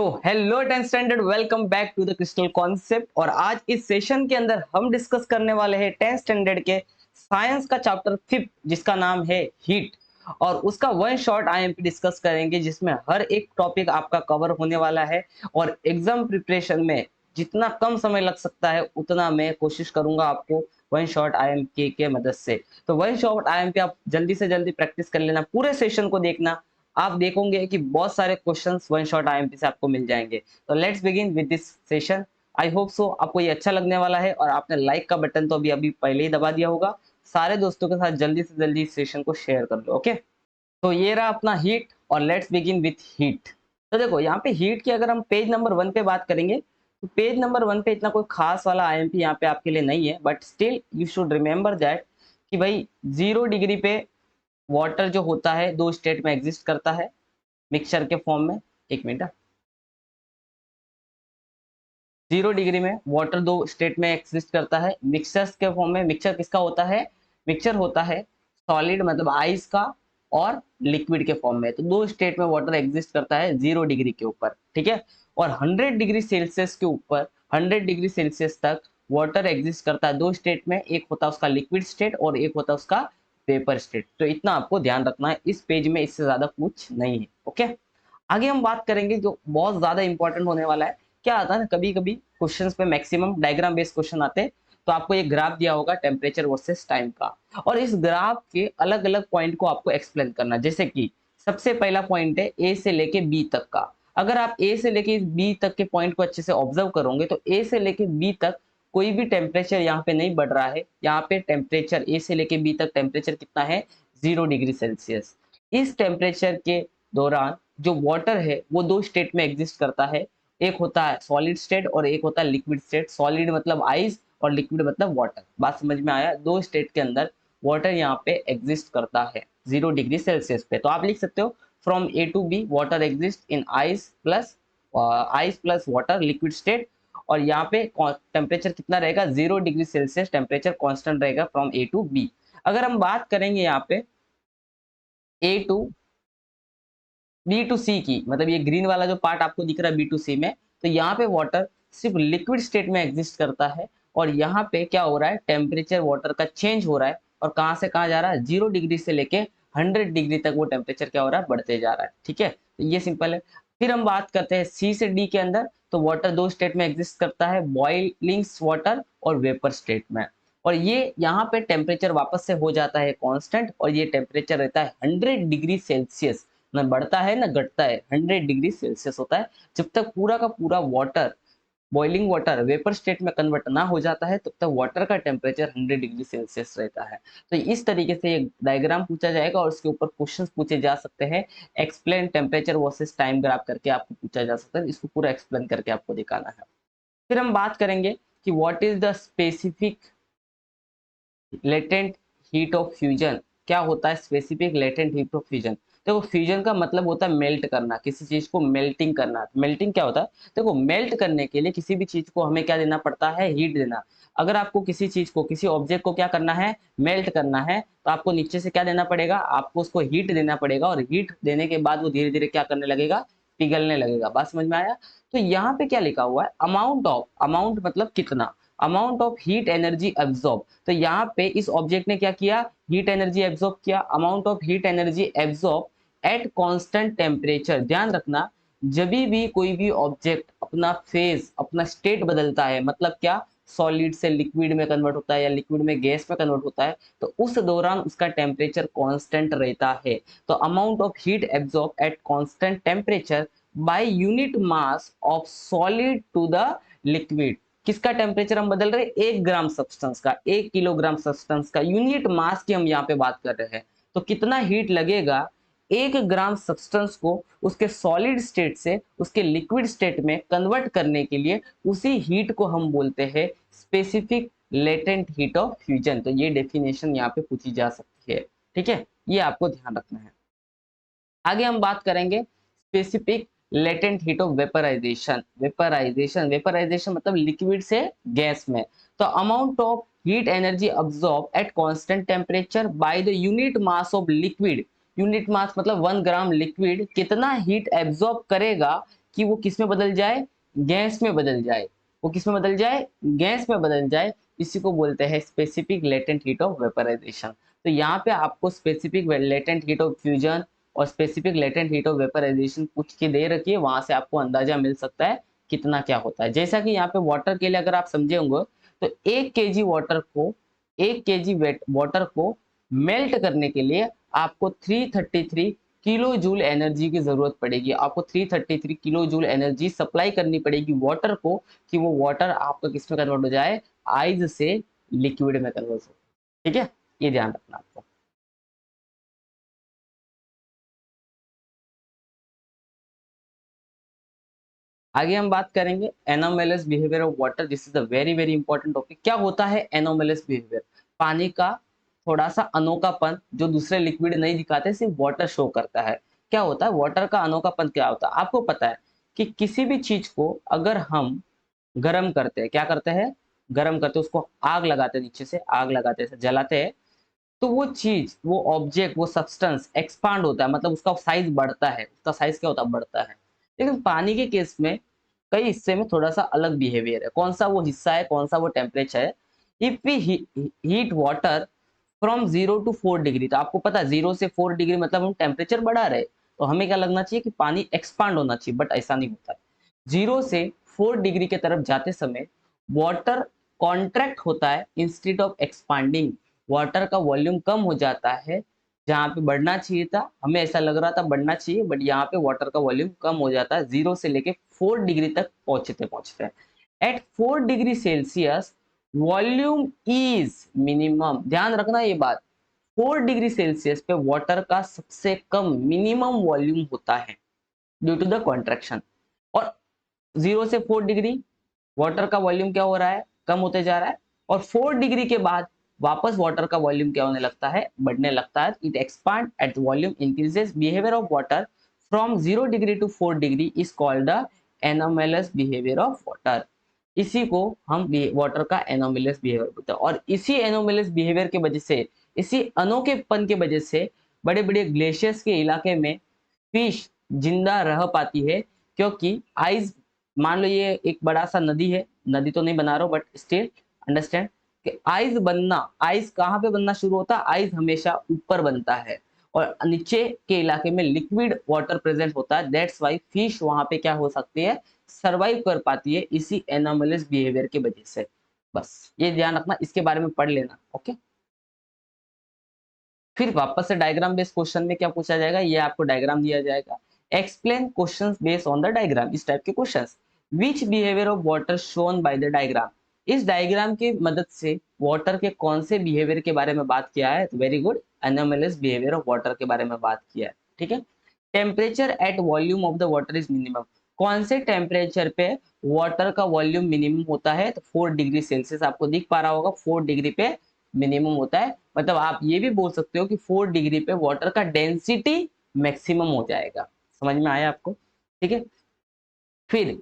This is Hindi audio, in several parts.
तो hello 10th standard, welcome back to the crystal concept. और आज इस सेशन के अंदर हम डिस्कस करने वाले हैं 10th स्टैंडर्ड के साइंस का चैप्टर 5 जिसका नाम है हीट। और उसका वन शॉट आईएमपी डिस्कस करेंगे जिसमें हर एक टॉपिक आपका कवर होने वाला है। और एग्जाम प्रिपरेशन में जितना कम समय लग सकता है उतना मैं कोशिश करूंगा आपको वन शॉट आईएमपी के मदद से। तो वन शॉट आईएमपी आप जल्दी से जल्दी प्रैक्टिस कर लेना, पूरे सेशन को देखना। आप देखोगे कि बहुत सारे क्वेश्चंस वन शॉट आईएमपी से आपको मिल जाएंगे। तो let's begin with this session. I hope so आपको ये अच्छा लगने वाला है। और आपने लाइक का बटन तो अभी अभी पहले ही दबा दिया होगा। सारे दोस्तों के साथ जल्दी से जल्दी इस सेशन को शेयर कर लो। ओके, तो ये रहा अपना हीट और लेट्स बिगिन विथ हीट। तो देखो यहाँ पे हीट की अगर हम पेज नंबर 1 पे बात करेंगे तो पेज नंबर 1 पे इतना कोई खास वाला आईएमपी यहाँ पे आपके लिए नहीं है, but still you should remember that कि भाई 0 डिग्री पे वाटर जो होता है दो स्टेट में एग्जिस्ट करता है मिक्सचर के फॉर्म में। एक मिनट, 0 डिग्री में वाटर दो स्टेट में एग्जिस्ट करता है मिक्सचर्स के फॉर्म में। मिक्सचर किसका होता है? मिक्सचर होता है सॉलिड मतलब आइस का और लिक्विड के फॉर्म में। तो दो स्टेट में वाटर एग्जिस्ट करता है 0 डिग्री के ऊपर, ठीक है। और 100 डिग्री सेल्सियस के ऊपर 100 डिग्री सेल्सियस तक वाटर एग्जिस्ट करता है दो स्टेट में। एक होता है उसका लिक्विड स्टेट और एक होता है उसका वेपर स्टेट। तो इतना आपको ध्यान रखना है इस पेज में, इससे ज्यादा कुछ नहीं है। ओके, आगे हम बात करेंगे जो बहुत ज्यादा इंपॉर्टेंट होने वाला है। क्या आता है ना, कभी कभी क्वेश्चंस पे मैक्सिमम डायग्राम बेस्ड क्वेश्चन आते हैं। तो आपको एक ग्राफ दिया होगा टेम्परेचर वर्सेस टाइम का, और इस ग्राफ के अलग अलग पॉइंट को आपको एक्सप्लेन करना। जैसे कि सबसे पहला पॉइंट है ए से लेके बी तक का। अगर आप ए से लेके बी तक के पॉइंट को अच्छे से ऑब्जर्व करोगे तो ए से लेके बी तक कोई भी टेम्परेचर यहाँ पे नहीं बढ़ रहा है। यहाँ पे टेम्परेचर ए से लेके बी तक टेम्परेचर कितना है? 0 डिग्री सेल्सियस। इस टेम्परेचर के दौरान जो वाटर है वो दो स्टेट में एग्जिस्ट करता है। एक होता है सॉलिड स्टेट और एक होता है लिक्विड स्टेट। सॉलिड मतलब आइस और लिक्विड मतलब वाटर। बात समझ में आया? दो स्टेट के अंदर वाटर यहाँ पे एग्जिस्ट करता है 0 डिग्री सेल्सियस पे। तो आप लिख सकते हो from A to B water exist in ice plus water liquid state. और यहाँ पे टेम्परेचर कितना रहेगा? 0 डिग्री सेल्सियस टेम्परेचर कॉन्स्टेंट रहेगा फ्रॉम ए टू बी। अगर हम बात करेंगे यहाँ पे A to B to C की, मतलब ये ग्रीन वाला जो पार्ट आपको दिख रहा है बी टू सी में, तो यहाँ पे वाटर सिर्फ लिक्विड स्टेट में एग्जिस्ट करता है। और यहाँ पे क्या हो रहा है? टेम्परेचर वाटर का चेंज हो रहा है। और कहाँ से कहाँ जा रहा है? 0 डिग्री से लेके 100 डिग्री तक वो टेम्परेचर क्या हो रहा है? बढ़ते जा रहा है, ठीक है। तो ये सिंपल है। फिर हम बात करते हैं सी से डी के अंदर। तो वाटर दो स्टेट में एग्जिस्ट करता है, बॉइलिंग वाटर और वेपर स्टेट में। और ये यहाँ पे टेम्परेचर वापस से हो जाता है कांस्टेंट, और ये टेम्परेचर रहता है 100 डिग्री सेल्सियस। ना बढ़ता है ना घटता है, 100 डिग्री सेल्सियस होता है। जब तक पूरा का पूरा water boiling water vapour state में कन्वर्ट ना हो जाता है तब तक वाटर का टेम्परेचर 100 डिग्री सेल्सियस रहता है। तो इस तरीके से एक डायग्राम पूछा जाएगा और उसके ऊपर क्वेश्चंस पूछे जा सकते हैं। Explain temperature versus time graph करके आपको पूछा जा सकता है, इसको पूरा एक्सप्लेन करके आपको दिखाना है। फिर हम बात करेंगे कि what is the specific latent heat of fusion. क्या होता है specific latent heat of fusion? देखो, फ्यूजन का मतलब होता है मेल्ट करना, किसी चीज को मेल्टिंग करना। मेल्टिंग क्या होता है? देखो, मेल्ट करने के लिए किसी भी चीज को हमें क्या देना पड़ता है? हीट देना। अगर आपको किसी चीज को, किसी ऑब्जेक्ट को क्या करना है? मेल्ट करना है, तो आपको नीचे से क्या देना पड़ेगा? आपको उसको हीट देना पड़ेगा। और हीट देने के बाद वो धीरे धीरे क्या करने लगेगा? पिघलने लगेगा। बात समझ में आया? तो यहाँ पे क्या लिखा हुआ है? अमाउंट ऑफ, अमाउंट मतलब कितना, amount of heat energy absorb. तो यहाँ पे इस ऑब्जेक्ट ने क्या किया? हीट एनर्जी एब्जॉर्ब किया। Amount of heat energy absorb at constant temperature. ध्यान रखना, जब भी कोई भी ऑब्जेक्ट अपना फेज, अपना स्टेट बदलता है, मतलब क्या? सॉलिड से लिक्विड में कन्वर्ट होता है या लिक्विड में गैस में कन्वर्ट होता है, तो उस दौरान उसका टेम्परेचर कांस्टेंट रहता है। तो amount of heat absorb at constant temperature by unit mass of solid to the liquid. किसका टेम्परेचर हम बदल रहे हैं? 1 ग्राम सब्सटेंस का, 1 किलोग्राम सब्सटेंस का यूनिट मास की हम यहाँ पे बात कर रहे हैं। तो कितना हीट लगेगा 1 ग्राम सब्सटेंस को उसके सॉलिड स्टेट से उसके लिक्विड स्टेट में कन्वर्ट करने के लिए? उसी हीट को हम बोलते हैं specific latent heat of fusion. तो ये डेफिनेशन यहाँ पे पूछी जा सकती है, ठीक है। ये आपको ध्यान रखना है। आगे हम बात करेंगे specific latent heat of vaporization. Vaporization, vaporization मतलब लिक्विड से गैस में। तो amount of heat energy absorb at constant temperature by the unit mass of liquid. Unit mass मतलब 1 ग्राम लिक्विड कितना हीट एब्सॉर्ब करेगा कि वो किस में बदल जाए, गैस में बदल जाए, वो किस में बदल जाए, गैस में बदल जाए। इसी को बोलते हैं specific latent heat of vaporisation. तो यहाँ पे आपको specific latent heat of fusion और specific latent heat of vaporisation पूछ के दे रखी है, वहां से आपको अंदाजा मिल सकता है कितना क्या होता है। जैसा कि यहाँ पे वाटर के लिए अगर आप समझे होंगे, तो 1 kg वाटर को, 1 kg वेट वाटर को मेल्ट करने के लिए आपको 333 किलो जूल एनर्जी की जरूरत पड़ेगी। आपको 333 किलो जूल एनर्जी सप्लाई करनी पड़ेगी वाटर को, कि वो वाटर आपका किस में कन्वर्ट हो जाए, आइस से लिक्विड में कन्वर्ट हो। ठीक है, ये ध्यान रखना आपको। आगे हम बात करेंगे anomalous behaviour of water. This is a very very important topic. क्या होता है एनोमेलस बिहेवियर? पानी का थोड़ा सा अनोखापन जो दूसरे लिक्विड नहीं दिखाते, सिर्फ वाटर शो करता है। क्या होता है वाटर का अनोखापन? क्या होता है आपको पता है कि किसी भी चीज को अगर हम गर्म करते हैं, क्या करते हैं, गर्म करते हैं, उसको आग लगाते हैं, नीचे से आग लगाते हैं, जलाते हैं, तो वो चीज, वो ऑब्जेक्ट, वो सब्सटेंस एक्सपांड होता है, मतलब उसका साइज बढ़ता है। उसका साइज क्या होता है, बढ़ता है। लेकिन पानी के केस में कई हिस्से में थोड़ा सा अलग बिहेवियर है। कौन सा वो हिस्सा है, कौन सा वो टेम्परेचर है? If we heat water from 0 to 4 degree, तो आपको पता है 0 से 4 डिग्री मतलब हम टेम्परेचर बढ़ा रहे, तो हमें क्या लगना चाहिए कि पानी एक्सपांड होना चाहिए, बट ऐसा नहीं होता है। 0 से 4 डिग्री के तरफ जाते समय वाटर कॉन्ट्रैक्ट होता है इंस्टेड ऑफ एक्सपांडिंग। वाटर का वॉल्यूम कम हो जाता है, जहाँ पे बढ़ना चाहिए था, हमें ऐसा लग रहा था बढ़ना चाहिए, बट यहाँ पे वाटर का वॉल्यूम कम हो जाता है 0 से लेके 4 डिग्री तक पहुंचते पहुंचते। At 4 degree Celsius volume is minimum. ध्यान रखना ये बात, 4 डिग्री सेल्सियस पे वाटर का सबसे कम मिनिमम वॉल्यूम होता है ड्यू टू द कॉन्ट्रेक्शन। और 0 से 4 डिग्री वाटर का वॉल्यूम क्या हो रहा है, कम होते जा रहा है। और 4 डिग्री के बाद वापस वाटर का वॉल्यूम क्या होने लगता है, बढ़ने लगता है। It expand at volume increases. Behaviour of water from 0 degree to 4 degree is called the anomalous behaviour of water. इसी को हम वाटर का एनोमेलस बिहेवियर बोलते हैं। और इसी एनोमेलस बिहेवियर के वजह से, इसी अनोखेपन के वजह से बड़े बड़े ग्लेशियर्स के इलाके में फिश जिंदा रह पाती है, क्योंकि आइस, मान लो ये एक बड़ा सा नदी है, नदी तो नहीं बना रहा हूं बट स्टिल अंडरस्टैंड कि आइस बनना, आइस कहाँ पे बनना शुरू होता है, आइस हमेशा ऊपर बनता है और नीचे के इलाके में लिक्विड वाटर प्रेजेंट होता है। दैट्स वाई फिश वहां पे क्या हो सकती है, सरवाइव कर पाती है, इसी एनोमलस बिहेवियर की वजह से। बस ये ध्यान रखना, इसके बारे में पढ़ लेना। ओके, फिर वापस से डायग्राम बेस्ड क्वेश्चन में क्या पूछा जाएगा, ये आपको डायग्राम दिया जाएगा। Explain questions based on the diagram. इस टाइप के questions. Which behaviour of water shown by the diagram. इस डायग्राम की मदद से वाटर के कौन से बिहेवियर के बारे में बात किया है, very good, anomalous behaviour of water के बारे में बात किया है। ठीक है, temperature at volume of the water is minimum. कौन से टेम्परेचर पे वाटर का वॉल्यूम मिनिमम होता है, तो 4 डिग्री सेल्सियस। आपको दिख पा रहा होगा 4 डिग्री पे मिनिमम होता है। मतलब आप ये भी बोल सकते हो कि 4 डिग्री पे वाटर का डेंसिटी मैक्सिमम हो जाएगा। समझ में आया आपको? ठीक है, फिर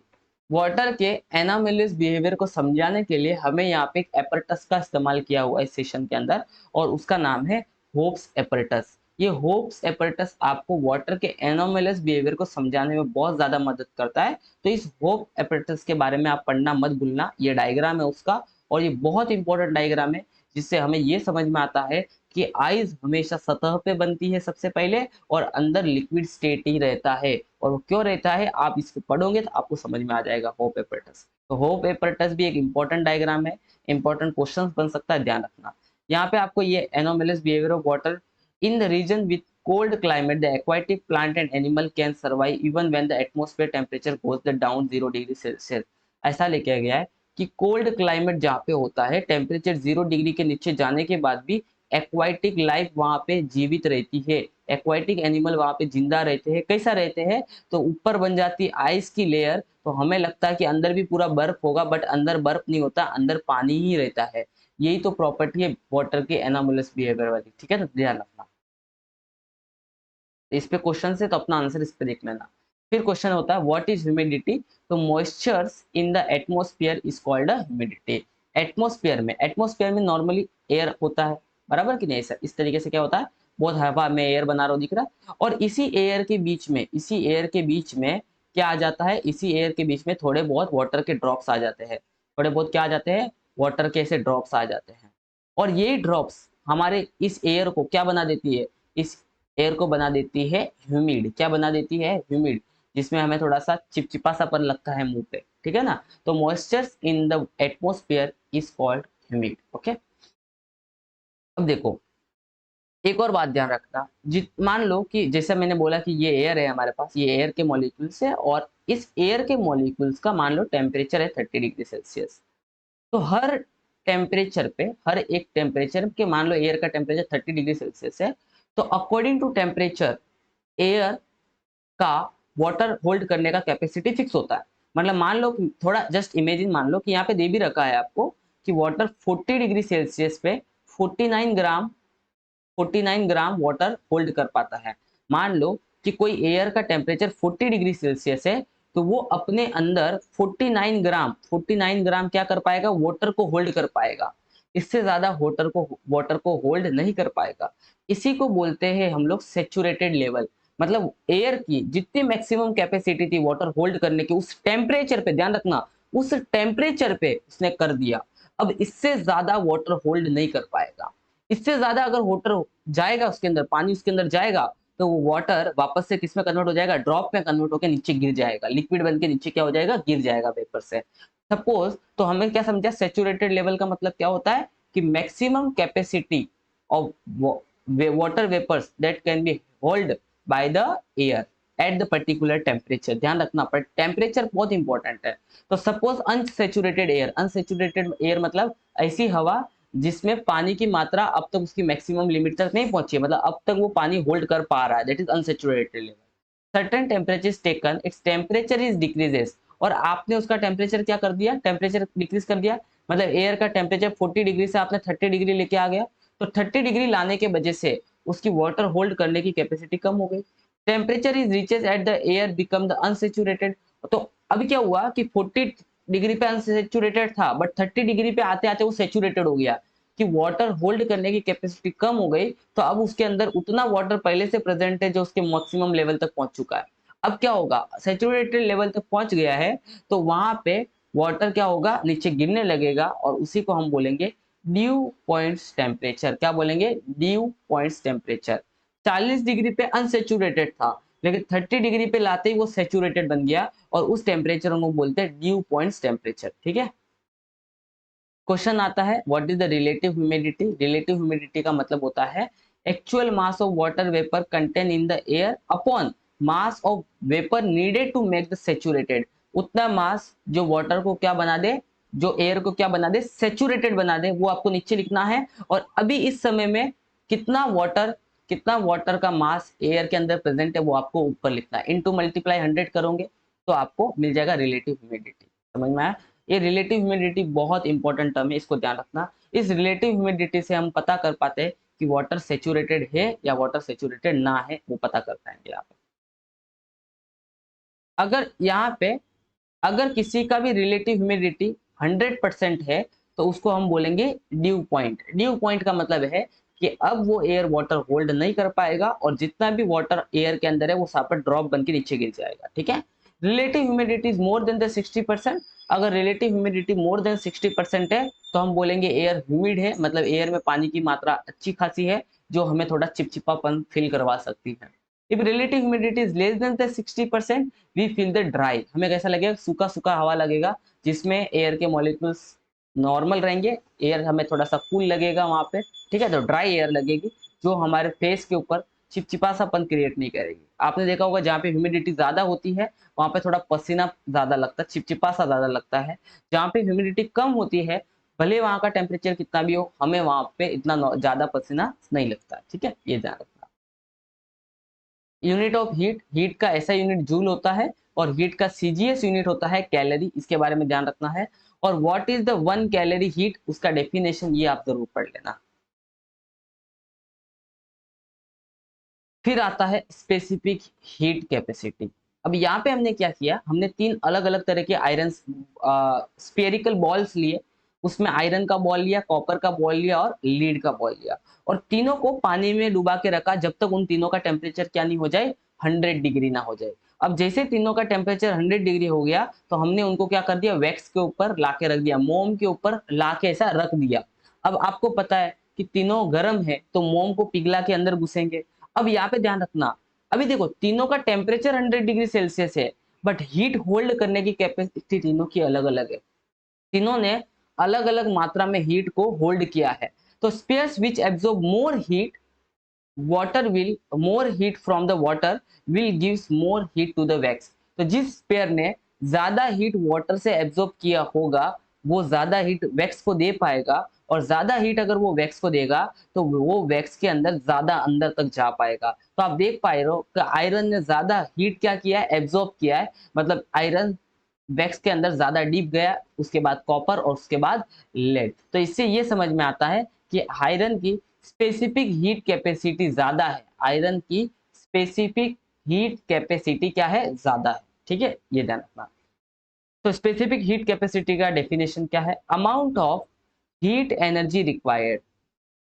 वाटर के एनामेलिस बिहेवियर को समझाने के लिए हमें यहाँ पे एक एपरेटस का इस्तेमाल किया हुआ है इस सेशन के अंदर, और उसका नाम है होप्स एपरेटस। ये होप्स एपरेटस आपको वाटर के एनामेलिस बिहेवियर को समझाने में बहुत ज्यादा मदद करता है। तो इस होप एपरेटस के बारे में आप पढ़ना मत भूलना। ये डायग्राम है उसका, और ये बहुत इंपॉर्टेंट डायग्राम है, जिससे हमें ये समझ में आता है कि आइस हमेशा सतह पे बनती है सबसे पहले, और अंदर लिक्विड स्टेट ही रहता है। और वो क्यों रहता है, आप इसको पढ़ोगे तो आपको समझ में आ जाएगा होप एपरेटस। तो होप एपरेटस भी एक इंपॉर्टेंट डायग्राम है, इंपॉर्टेंट क्वेश्चन बन सकता है, ध्यान रखना। यहाँ पे आपको ये anomalous behaviour of water in the region with cold climate, the aquatic plant and animal can survive even when the atmosphere temperature goes the down 0 degree Celsius. ऐसा लिखा गया है कि कोल्ड क्लाइमेट जहाँ पे होता है, टेम्परेचर 0 डिग्री के नीचे जाने के बाद भी एक्वाटिक लाइफ वहां पे जीवित रहती है। एक्वाटिक एनिमल वहां पे जिंदा रहते हैं। कैसा रहते हैं, तो ऊपर बन जाती है आइस की लेयर, तो हमें लगता है कि अंदर भी पूरा बर्फ होगा, बट अंदर बर्फ नहीं होता, अंदर पानी ही रहता है। यही तो प्रॉपर्टी है वाटर के एनामोलस बिहेवियर वाली। ठीक है, तो ध्यान रखना। इस पे क्वेश्चन है तो अपना आंसर इस पे देख लेना। फिर क्वेश्चन होता है व्हाट इज ह्यूमिडिटी। तो moistures in the atmosphere is called humidity. Atmosphere में नॉर्मली एयर होता है, बराबर कि नहीं सर? इस तरीके से क्या होता है, बहुत हवा में एयर बना रहा हो, दिख रहा है। और इसी एयर के बीच में क्या आ जाता है, इसी एयर के बीच में थोड़े बहुत वाटर के ड्रॉप्स आ जाते हैं, थोड़े बहुत क्या आ जाते हैं, वाटर के ऐसे ड्रॉप्स आ जाते हैं। और ये ड्रॉप्स हमारे इस एयर को क्या बना देती है, इस एयर को बना देती है ह्यूमिड। क्या बना देती है, ह्यूमिड, जिसमें हमें थोड़ा सा चिपचिपा सापन लगता है मुंह पे, ठीक है ना। तो moisture in the atmosphere is called humid. Okay, अब देखो एक और बात ध्यान रखना, मान लो कि जैसे मैंने बोला कि ये एयर है हमारे पास, ये एयर के मॉलिक्यूल्स है, और इस एयर के मॉलिक्यूल्स का मान लो टेम्परेचर है 30 डिग्री सेल्सियस। तो हर टेम्परेचर पे, हर एक टेम्परेचर के, मान लो एयर का टेम्परेचर 30 डिग्री सेल्सियस है, तो अकॉर्डिंग टू टेम्परेचर एयर का वाटर होल्ड करने का कैपेसिटी फिक्स होता है। मतलब मान लो थोड़ा जस्ट इमेजिन, मान लो कि यहाँ पे दे भी रखा है आपको कि वाटर 40 डिग्री सेल्सियस पे 49 ग्राम 49 ग्राम वाटर होल्ड कर पाता है। मान लो कि कोई एयर का टेम्परेचर 40 डिग्री सेल्सियस है, तो वो अपने अंदर 49 ग्राम क्या कर पाएगा, वाटर को होल्ड कर पाएगा। इससे ज्यादा वाटर को होल्ड नहीं कर पाएगा। इसी को बोलते हैं हम लोग सेचुरेटेड लेवल। मतलब एयर की जितनी मैक्सिमम कैपेसिटी थी वाटर होल्ड करने की, उस टेम्परेचर पे ध्यान रखना, उस टेम्परेचर पे उसने कर दिया। अब इससे ज्यादा वाटर होल्ड नहीं कर पाएगा। इससे ज्यादा अगर वाटर जाएगा उसके अंदर, पानी उसके अंदर जाएगा, तो वो वाटर वापस से किसमें कन्वर्ट हो जाएगा, ड्रॉप में कन्वर्ट होकर नीचे गिर जाएगा, लिक्विड बन के नीचे क्या हो जाएगा, गिर जाएगा वेपर से। सपोज, तो हमें क्या समझा, सेचुरेटेड लेवल का मतलब क्या होता है कि maximum capacity of water vapours that can be hold by the air at the particular temperature. ध्यान रखना, पर टेम्परेचर बहुत इंपॉर्टेंट है। तो suppose unsaturated air, unsaturated air मतलब ऐसी हवा जिसमें पानी की मात्रा अब तक उसकी मैक्सिमम लिमिट तक नहीं पहुंची है, मतलब अब तक वो पानी होल्ड कर पा रहा है, that is unsaturated level. Certain temperature is taken, its temperature is decreases, और आपने उसका टेम्परेचर क्या कर दिया, टेम्परेचर डिक्रीज कर दिया। मतलब एयर का टेम्परेचर 40 डिग्री से आपने 30 डिग्री लेके आ गया, तो 30 डिग्री लाने के वजह से उसकी वाटर होल्ड करने की कैपेसिटी कम हो गई। Temperature is reaches at the air become the unsaturated. तो अभी क्या हुआ कि 40 डिग्री पे अनसेचुरेटेड था, बट 30 डिग्री पे आते आते वो सेचुरेटेड हो गया, कि वाटर होल्ड करने की कैपेसिटी कम हो गई। तो अब उसके अंदर उतना वाटर पहले से प्रेजेंट है जो उसके मैक्सिमम लेवल तक पहुंच चुका है। अब क्या होगा, सैचुरेटेड लेवल तक पहुंच गया है, तो वहां पे वाटर क्या होगा, नीचे गिरने लगेगा, और उसी को हम बोलेंगे ड्यू पॉइंट्स टेम्परेचर। क्या बोलेंगे, ड्यू पॉइंट्स टेम्परेचर। 40 डिग्री पे अनसेचुरेटेड था, लेकिन 30 डिग्री पे लाते ही वो सेचुरेटेड बन गया, और उस टेम्परेचर को बोलते हैं ड्यू पॉइंट्स टेम्परेचर। ठीक है, क्वेश्चन आता है what is the relative humidity. Relative humidity का मतलब होता है actual mass of water vapour content in the air upon mass of vapour needed to make the saturated. उतना मास जो वाटर को क्या बना दे, जो एयर को क्या बना दे, सेचुरेटेड बना दे, वो आपको नीचे लिखना है। और अभी इस समय में कितना वाटर का मास एयर के अंदर प्रेजेंट है वो आपको ऊपर लिखना है। इनटू मल्टीप्लाई 100 करोगे तो आपको मिल जाएगा रिलेटिव ह्यूमिडिटी। समझ में आया। ये रिलेटिव ह्यूमिडिटी बहुत इंपॉर्टेंट टर्म है, इसको ध्यान रखना। इस रिलेटिव ह्यूमिडिटी से हम पता कर पाते हैं कि वाटर सेचुरेटेड है या वाटर सेचुरेटेड ना है, वो पता कर पाएंगे आप। अगर यहाँ पे अगर किसी का भी रिलेटिव ह्यूमिडिटी 100% है, तो उसको हम बोलेंगे ड्यू पॉइंट। ड्यू पॉइंट का मतलब है कि अब वो एयर वाटर होल्ड नहीं कर पाएगा, और जितना भी वाटर एयर के अंदर है वो सब ड्रॉप बन के नीचे गिर जाएगा। ठीक है, relative humidity is more than the 60%। अगर रिलेटिव ह्यूमिडिटी मोर देन 60% है, तो हम बोलेंगे एयर ह्यूमिड है, मतलब एयर में पानी की मात्रा अच्छी खासी है, जो हमें थोड़ा चिपचिपापन फील करवा सकती है। If relative humidity is less than the 60%, we feel the dry. हमें कैसा लगेगा, सूखा सूखा हवा लगेगा, जिसमें एयर के मॉलिक्यूल्स नॉर्मल रहेंगे, एयर हमें थोड़ा सा कूल लगेगा वहां पे। ठीक है, तो ड्राई एयर लगेगी, जो हमारे फेस के ऊपर चिपचिपासापन क्रिएट नहीं करेगी। आपने देखा होगा जहाँ पे ह्यूमिडिटी ज्यादा होती है वहां पे थोड़ा पसीना ज्यादा लगता है, चिपचिपा सा ज्यादा लगता है। जहाँ पे ह्यूमिडिटी कम होती है, भले वहां का टेम्परेचर कितना भी हो, हमें वहां पे इतना ज्यादा पसीना नहीं लगता। ठीक है, ये ध्यान रखना। यूनिट ऑफ हीट, हीट का ऐसा यूनिट जूल होता है, और हीट का सीजीएस यूनिट होता है कैलोरी, इसके बारे में ध्यान रखना है। और what is the 1 calorie heat, उसका डेफिनेशन ये आप जरूर पढ़ लेना। फिर आता है स्पेसिफिक हीट कैपेसिटी। अब यहाँ पे हमने क्या किया, हमने 3 अलग अलग तरह के आयरन स्फेरिकल बॉल्स लिए। उसमें आयरन का बॉल लिया, कॉपर का बॉल लिया, और लीड का बॉल लिया, और तीनों को पानी में डुबा के रखा जब तक उन तीनों का टेम्परेचर क्या नहीं हो जाए, 100 डिग्री ना हो जाए। अब जैसे तीनों का टेम्परेचर 100 डिग्री हो गया तो हमने उनको क्या कर दिया, वैक्स के ऊपर लाके रख दिया, मोम के ऊपर लाके ऐसा रख दिया। अब आपको पता है कि तीनों गर्म है तो मोम को पिघला के अंदर घुसेंगे। अब यहाँ पे ध्यान रखना, अभी देखो तीनों का टेम्परेचर 100 डिग्री सेल्सियस है, बट हीट होल्ड करने की कैपेसिटी तीनों की अलग अलग है। तीनों ने अलग अलग मात्रा में हीट को होल्ड किया है। तो spares which absorb more heat, water will more heat from the water will gives more heat to the wax। तो जिस पेयर ने ज्यादा हीट वाटर से एब्जॉर्ब किया होगा वो ज्यादा हीट वैक्स को दे पाएगा, और ज्यादा हीट अगर वो वैक्स को देगा तो वो वैक्स के अंदर ज्यादा अंदर तक जा पाएगा। तो आप देख पा रहे हो कि आयरन ने ज्यादा हीट क्या किया है, एब्जॉर्ब किया है, मतलब आयरन वैक्स के अंदर ज्यादा डीप गया, उसके बाद कॉपर और उसके बाद लेड। तो इससे ये समझ में आता है कि आयरन की स्पेसिफिक हीट कैपेसिटी ज्यादा है, आयरन की स्पेसिफिक हीट कैपेसिटी क्या है, ज्यादा है। ठीक है, ये ध्यान रखना। तो स्पेसिफिक हीट कैपेसिटी का डेफिनेशन क्या है, amount of heat energy required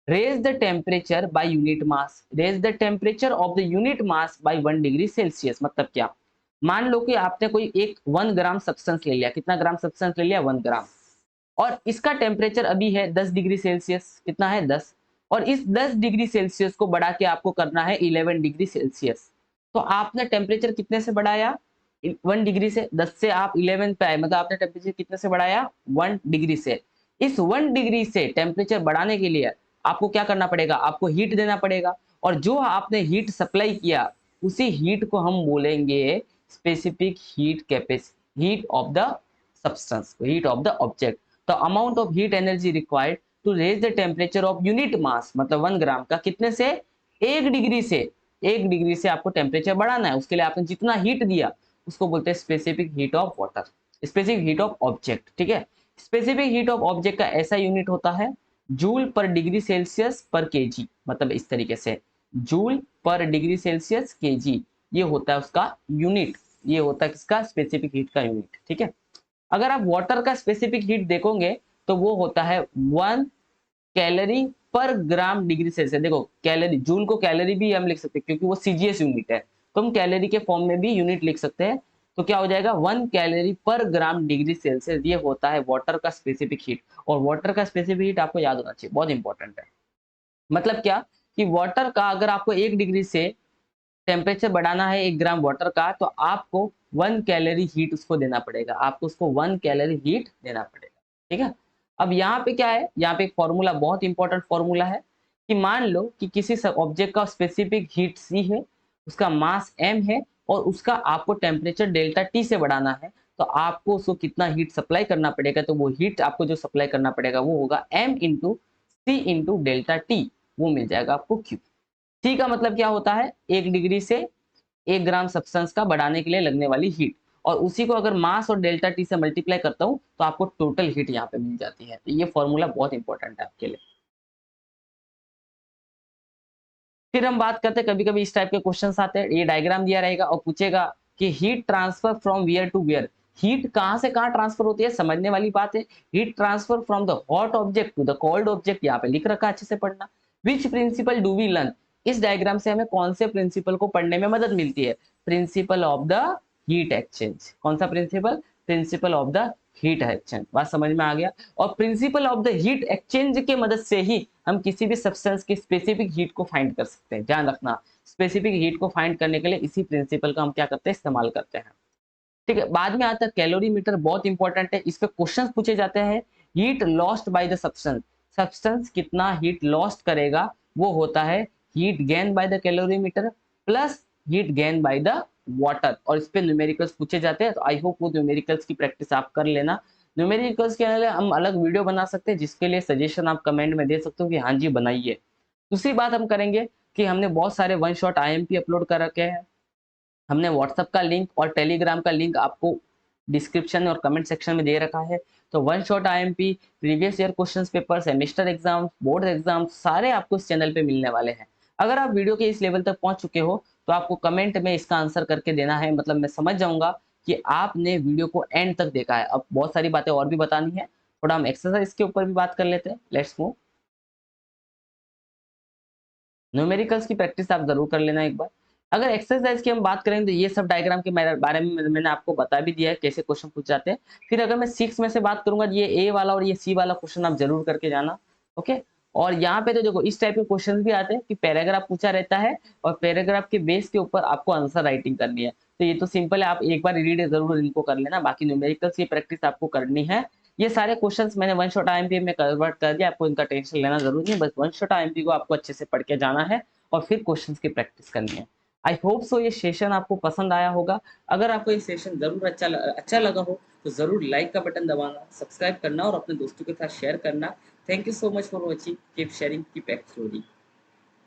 raise the temperature by unit mass, raise the temperature of the unit mass by 1 degree Celsius. मतलब क्या, मान लो कि आपने कोई एक 1 ग्राम सब्सटेंस ले लिया, कितना ग्राम सब्सटेंस ले लिया, 1 ग्राम, और इसका टेम्परेचर अभी है 10 डिग्री सेल्सियस, कितना है 10, और इस 10 डिग्री सेल्सियस को बढ़ा के आपको करना है 11 डिग्री सेल्सियस। तो आपने टेम्परेचर कितने से बढ़ाया, 1 डिग्री से, 10 से आप 11 पे आए, मतलब आपने टेम्परेचर कितने से बढ़ाया, 1 डिग्री से। इस 1 डिग्री से टेम्परेचर बढ़ाने के लिए आपको क्या करना पड़ेगा, आपको हीट देना पड़ेगा, और जो आपने हीट सप्लाई किया उसी हीट को हम बोलेंगे specific heat capacity, heat of the substance, heat of the object. तो amount of heat energy required to raise the temperature of unit mass, मतलब 1 ग्राम का, कितने से, 1 डिग्री से, 1 डिग्री से आपको टेम्परेचर बढ़ाना है, उसके लिए आपने जितना हीट दिया उसको बोलते हैं specific heat of water, specific heat of object. ठीक है, स्पेसिफिक हीट ऑफ ऑब्जेक्ट का ऐसा यूनिट होता है जूल पर डिग्री सेल्सियस पर केजी, मतलब इस तरीके से जूल पर डिग्री सेल्सियस केजी, ये होता है उसका यूनिट, ये होता है किसका, स्पेसिफिक हीट का यूनिट। ठीक है, अगर आप वाटर का स्पेसिफिक हीट देखोगे तो वो होता है 1 कैलोरी पर ग्राम डिग्री सेल्सियस। देखो कैलोरी, जूल को कैलोरी भी हम लिख सकते हैं क्योंकि वो सीजीएस यूनिट है, तो हम कैलोरी के फॉर्म में भी यूनिट लिख सकते हैं। तो क्या हो जाएगा, 1 कैलोरी पर ग्राम डिग्री सेल्सियस, ये होता है वाटर का स्पेसिफिक हीट। और वाटर का स्पेसिफिक हीट आपको याद होना चाहिए, बहुत इंपॉर्टेंट है। मतलब क्या कि वाटर का अगर आपको 1 डिग्री से टेम्परेचर बढ़ाना है 1 ग्राम वाटर का, तो आपको 1 कैलोरी हीट उसको देना पड़ेगा, आपको उसको 1 कैलोरी हीट देना पड़ेगा। ठीक है, अब यहाँ पे क्या है, यहाँ पे एक फॉर्मूला, बहुत इंपॉर्टेंट फॉर्मूला है कि मान लो कि किसी ऑब्जेक्ट का स्पेसिफिक हीट सी है, उसका मास m है, और उसका आपको टेम्परेचर डेल्टा टी से बढ़ाना है, तो आपको उसको कितना हीट सप्लाई करना पड़ेगा, तो वो हीट आपको जो सप्लाई करना पड़ेगा वो होगा m इंटू सी इंटू डेल्टा टी, वो मिल जाएगा आपको क्यू। टी का मतलब क्या होता है, 1 डिग्री से 1 ग्राम सब्सटेंस का बढ़ाने के लिए लगने वाली हीट, और उसी को अगर मास और डेल्टा टी से मल्टीप्लाई करता हूं तो आपको टोटल हीट यहाँ पे मिल जाती है। तो ये फॉर्मूला बहुत इंपॉर्टेंट है आपके लिए। फिर हम बात करते हैं, कभी कभी इस टाइप के क्वेश्चंस आते हैं, ये डायग्राम दिया रहेगा और पूछेगा कि heat transfer from where to where, heat कहां से कहां ट्रांसफर होती है, समझने वाली बात है। Heat transfer from the hot object to the cold object, यहाँ पे लिख रखा है, अच्छे से पढ़ना। Which principle do we learn, इस डायग्राम से हमें कौन से प्रिंसिपल को पढ़ने में मदद मिलती है, principle of the heat exchange. कौन सा principle, principle of the heat exchange, बात समझ में आ गया। और principle of the heat exchange के मदद से ही हम किसी भी सब्सटेंस की स्पेसिफिक हीट को फाइंड कर सकते हैं। ध्यान रखना, स्पेसिफिक हीट को फाइंड करने के लिए इसी प्रिंसिपल का हम क्या करते हैं, इस्तेमाल करते हैं। ठीक है, बाद में आता है कैलोरीमीटर, बहुत इंपॉर्टेंट है, इस पे क्वेश्चन पूछे जाते हैं। Heat lost by the substance, substance कितना हीट लॉस्ट करेगा, वो होता है heat gain by the calorimeter plus heat gain by the water. और इस पे न्यूमेरिकल्स पूछे जाते हैं, तो आई होप वो न्यूमेरिकल्स की प्रैक्टिस आप कर लेना। न्यूमेरिकल्स के लिए हम अलग वीडियो बना सकते हैं, जिसके लिए सजेशन आप कमेंट में दे सकते हो कि हाँ जी बनाइए। दूसरी बात हम करेंगे कि हमने बहुत सारे वन शॉट आईएमपी अपलोड कर रखे हैं, हमने व्हाट्सएप का लिंक और टेलीग्राम का लिंक आपको डिस्क्रिप्शन और कमेंट सेक्शन में दे रखा है। तो one shot IMP, previous year questions paper, semester exam, board exam, सारे आपको इस चैनल पे मिलने वाले हैं। अगर आप वीडियो के इस लेवल तक पहुंच चुके हो तो आपको कमेंट में इसका आंसर करके देना है, मतलब मैं समझ जाऊंगा कि आपने वीडियो को एंड तक देखा है। अब बहुत सारी बातें और भी बतानी है, थोड़ा हम एक्सरसाइज के ऊपर भी बात कर लेते हैं। Let's move. न्यूमेरिकल्स की प्रैक्टिस आप जरूर कर लेना एक बार। अगर एक्सरसाइज की हम बात करें तो ये सब डायग्राम के बारे में मैंने आपको बता भी दिया है कैसे क्वेश्चन पूछ जाते हैं। फिर अगर मैं 6 में से बात करूंगा, ये ए वाला और ये सी वाला क्वेश्चन आप जरूर करके जाना। ओके। और यहाँ पे तो देखो इस टाइप के क्वेश्चन भी आते हैं कि पैराग्राफ पूछा रहता है और पैराग्राफ के बेस के ऊपर आपको आंसर राइटिंग करनी है। तो ये तो सिंपल है, आप एक बार रीड जरूर इनको कर लेना, बाकी न्यूमेरिकल्स की प्रैक्टिस आपको करनी है। ये सारे क्वेश्चंस मैंने वन शॉट आईएमपी में कन्वर्ट कर दिया, आपको इनका टेंशन लेना जरूरी नहीं, बस वन शॉट आईएमपी को आपको अच्छे से पढ़ के जाना है और फिर क्वेश्चंस की प्रैक्टिस करनी है। आई होप सो ये सेशन आपको पसंद आया होगा। अगर आपको ये सेशन जरूर अच्छा लगा हो तो जरूर लाइक का बटन दबाना, सब्सक्राइब करना और अपने दोस्तों के साथ शेयर करना। Thank you so much for watching, keep sharing, keep exploring.